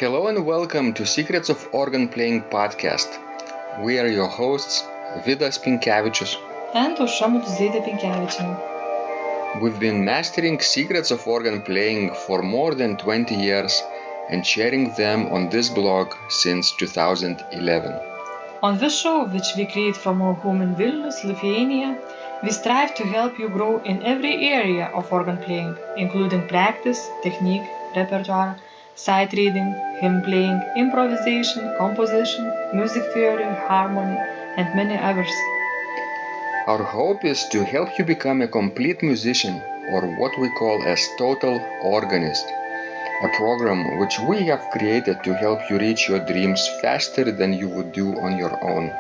Hello and welcome to Secrets of Organ Playing podcast. We are your hosts, Vidas Pinkevičius and Aušra Pinkevičienė. We've been mastering secrets of organ playing for more than 20 years and sharing them on this blog since 2011. On this show, which we create from our home in Vilnius, Lithuania, we strive to help you grow in every area of organ playing, including practice, technique, repertoire, sight reading, hymn playing, improvisation, composition, music theory, harmony, and many others. Our hope is to help you become a complete musician, or what we call as total organist, a program which we have created to help you reach your dreams faster than you would do on your own.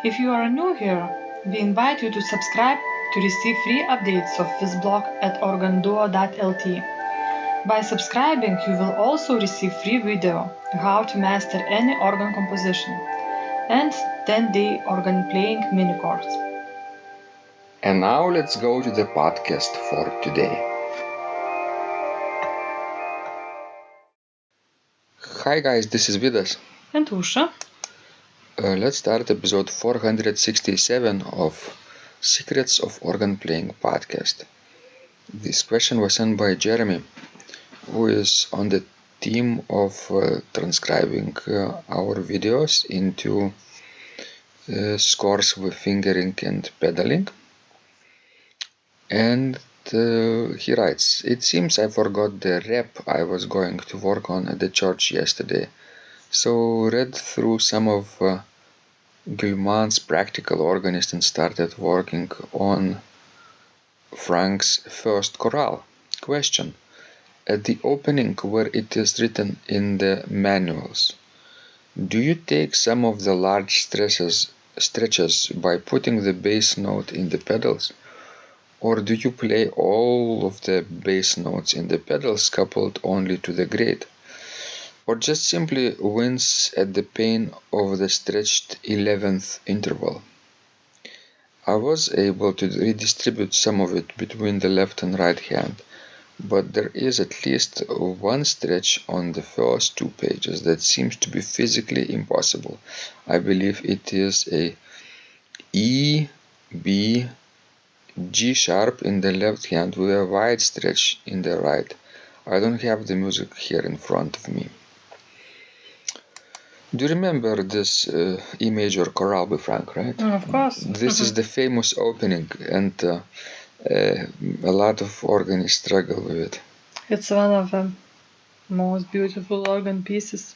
If you are new here, we invite you to subscribe to receive free updates of this blog at organduo.lt. By subscribing, you will also receive free video how to master any organ composition and 10-day organ playing mini course. And now let's go to the podcast for today. Hi guys, this is Vidas. And Aušra. Let's start episode 467 of Secrets of Organ Playing podcast. This question was sent by Jeremy, who is on the team of transcribing our videos into scores with fingering and pedaling. And he writes, "It seems I forgot the rep I was going to work on at the church yesterday, so read through some of Guilmant's practical organist and started working on Franck's first chorale. Question: at the opening where it is written in the manuals, do you take some of the large stretches by putting the bass note in the pedals? Or do you play all of the bass notes in the pedals coupled only to the grade? Or just simply wince at the pain of the stretched 11th interval? I was able to redistribute some of it between the left and right hand, but there is at least one stretch on the first two pages that seems to be physically impossible. I believe it is a E, B, G sharp in the left hand with a wide stretch in the right. I don't have the music here in front of me." Do you remember this E major chorale by Franck, right? Of course. This is the famous opening, and a lot of organists struggle with it. It's one of the most beautiful organ pieces,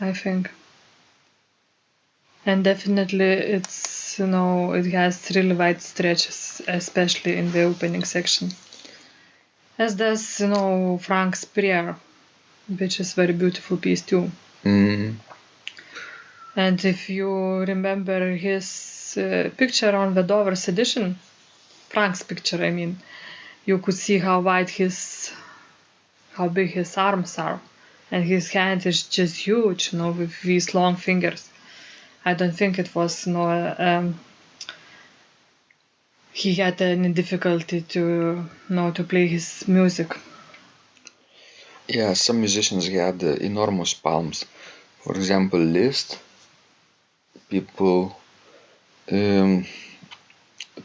I think. And definitely it's, it has really wide stretches, especially in the opening section. As does, Franck's prayer, which is very beautiful piece too. Mm. And if you remember his picture on the Dover's edition, Franck's picture, you could see how big his arms are, and his hand is just huge, with these long fingers. I don't think it was, he had any difficulty to play his music. Yeah, some musicians had enormous palms. For example, Liszt.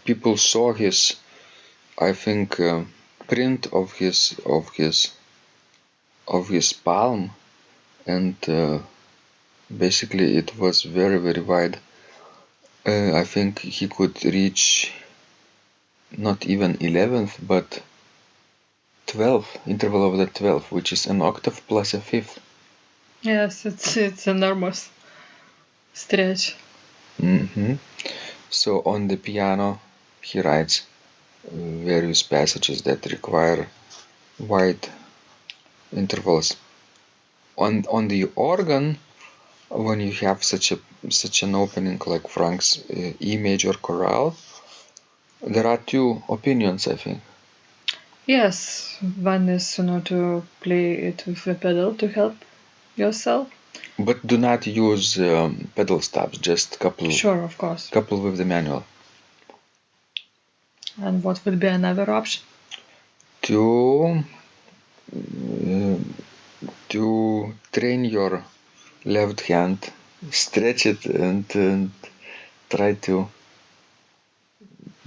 People saw his, I think, print of his palm, and basically it was very, very wide. I think he could reach not even 11th, but 12th, interval of the 12th, which is an octave plus a fifth. Yes, it's enormous stretch. Mm-hmm. So on the piano, he writes various passages that require wide intervals. On the organ, when you have such an opening like Franck's E major chorale, there are two opinions, I think. Yes, one is to play it with the pedal to help yourself. But do not use pedal stops, just couple. Sure, of course. Couple with the manual. And what would be another option? To to train your left hand, stretch it and try to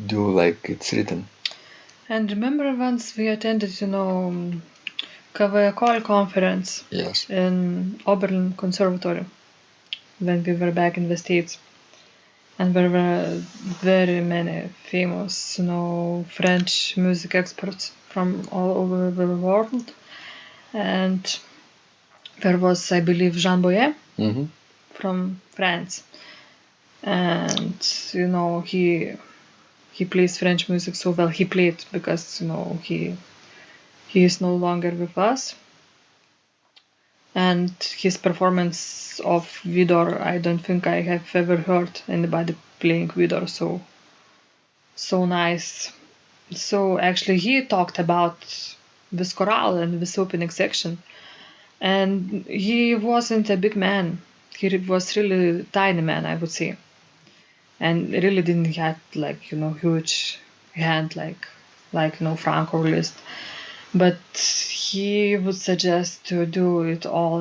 do like it's written. And remember once we attended, Chorale conference Yes. in Oberlin Conservatory when we were back in the States. And there were very many famous, French music experts from all over the world. And there was, I believe, Jean Boyer from France. And, he plays French music so well. He played because, he is no longer with us. And his performance of Vidor, I don't think I have ever heard anybody playing Vidor so nice. So actually he talked about this chorale and this opening section. And he wasn't a big man. He was really tiny man, I would say. And really didn't have huge hand like Franck or Liszt. But he would suggest to do it all,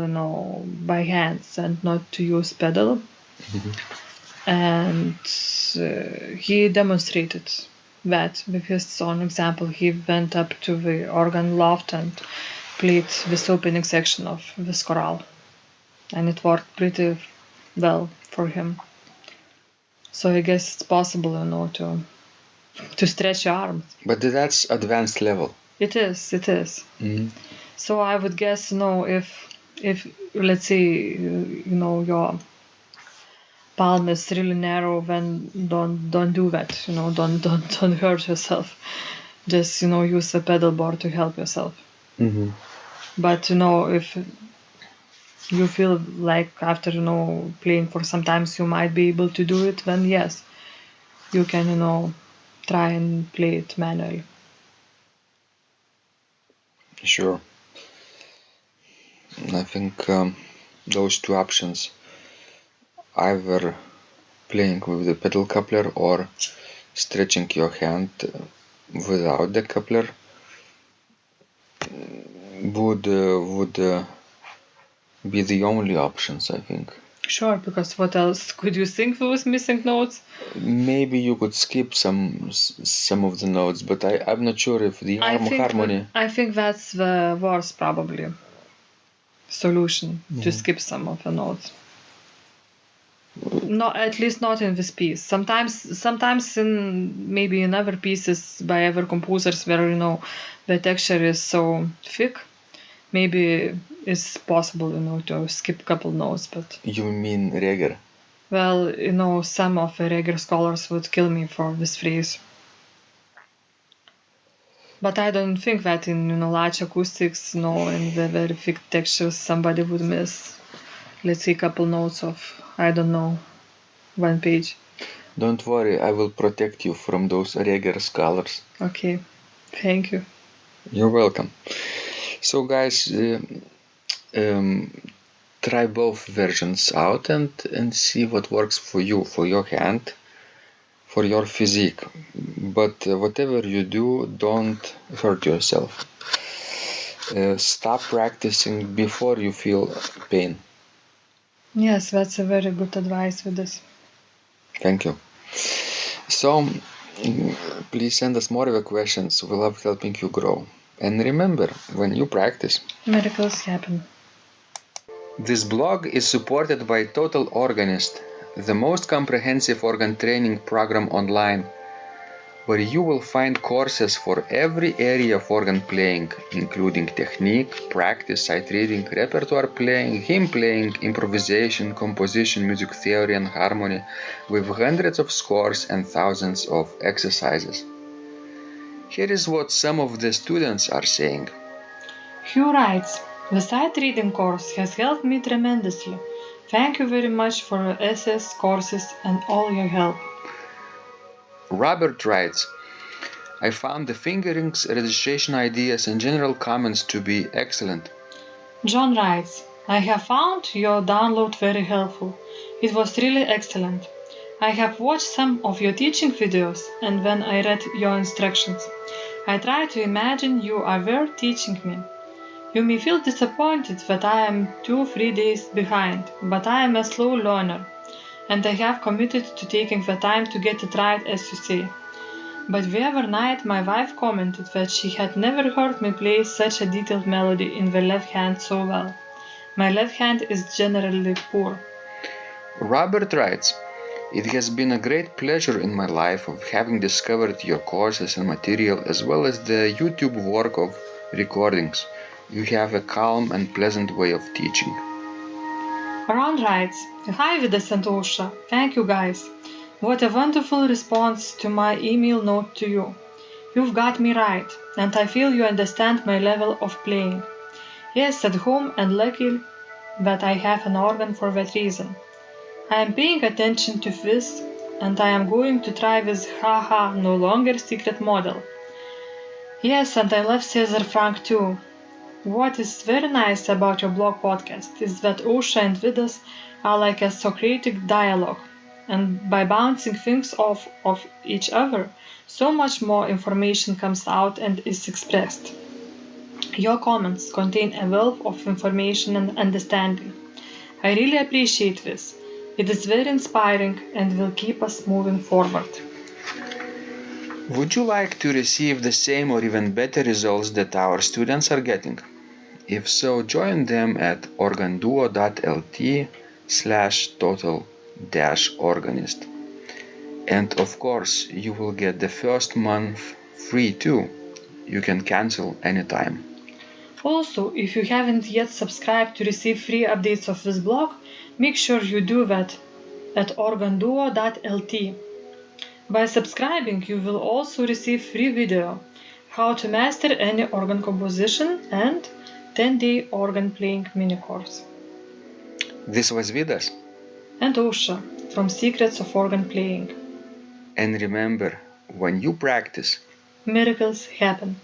by hands and not to use pedal. And he demonstrated that with his own example. He went up to the organ loft and played this opening section of this chorale. And it worked pretty well for him. So I guess it's possible, to stretch your arms. But that's advanced level. It is. So I would guess, if let's say, your palm is really narrow, then don't do that. Don't hurt yourself. Just use a pedal board to help yourself. But if you feel like after playing for some times you might be able to do it, then yes, you can try and play it manually. Sure. I think those two options, either playing with the pedal coupler or stretching your hand without the coupler, would be the only options, I think. Sure, because what else could you sing those missing notes? Maybe you could skip some of the notes, but I'm not sure if the harmony. I think that's the worst probably solution, to skip some of the notes. No, at least not in this piece. Sometimes in other pieces by other composers where the texture is so thick, maybe it's possible to skip a couple notes. But you mean Reger? Well, some of the Reger scholars would kill me for this phrase. But I don't think that in large acoustics, in the very thick textures, somebody would miss, let's say, a couple notes of, I don't know, one page. Don't worry, I will protect you from those Reger scholars. Okay, thank you. You're welcome. So guys, try both versions out and see what works for you, for your hand, for your physique. But whatever you do, don't hurt yourself. Stop practicing before you feel pain. Yes, that's a very good advice with this. Thank you. So, please send us more of your questions. We love helping you grow. And remember, when you practice, miracles happen. This blog is supported by Total Organist, the most comprehensive organ training program online, where you will find courses for every area of organ playing, including technique, practice, sight reading, repertoire playing, hymn playing, improvisation, composition, music theory and harmony, with hundreds of scores and thousands of exercises. Here is what some of the students are saying. Hugh writes, "The sight reading course has helped me tremendously. Thank you very much for your SS courses and all your help." Robert writes, "I found the fingerings, registration ideas and general comments to be excellent." John writes, "I have found your download very helpful. It was really excellent. I have watched some of your teaching videos and when I read your instructions, I tried to imagine you are there teaching me. You may feel disappointed that I am 2-3 days behind, but I am a slow learner, and I have committed to taking the time to get it right, as you say. But the other night my wife commented that she had never heard me play such a detailed melody in the left hand so well. My left hand is generally poor. Robert writes, "It has been a great pleasure in my life of having discovered your courses and material as well as the YouTube work of recordings. You have a calm and pleasant way of teaching." Ron writes, "Hi Vidas and Osha, thank you guys. What a wonderful response to my email note to you. You've got me right, and I feel you understand my level of playing. Yes, at home and lucky that I have an organ for that reason. I am paying attention to this, and I am going to try this haha no longer secret model. Yes, and I love Cesar Franck too. What is very nice about your blog podcast is that Osha and Vidas are like a Socratic dialogue, and by bouncing things off of each other, so much more information comes out and is expressed. Your comments contain a wealth of information and understanding. I really appreciate this. It is very inspiring and will keep us moving forward." Would you like to receive the same or even better results that our students are getting? If so, join them at organduo.lt/total-organist. And of course, you will get the first month free too. You can cancel anytime. Also, if you haven't yet subscribed to receive free updates of this blog, make sure you do that at organduo.lt. By subscribing, you will also receive free video, how to master any organ composition, and 10-day organ playing mini course. This was Vidas. And Osha from Secrets of Organ Playing. And remember, when you practice, miracles happen.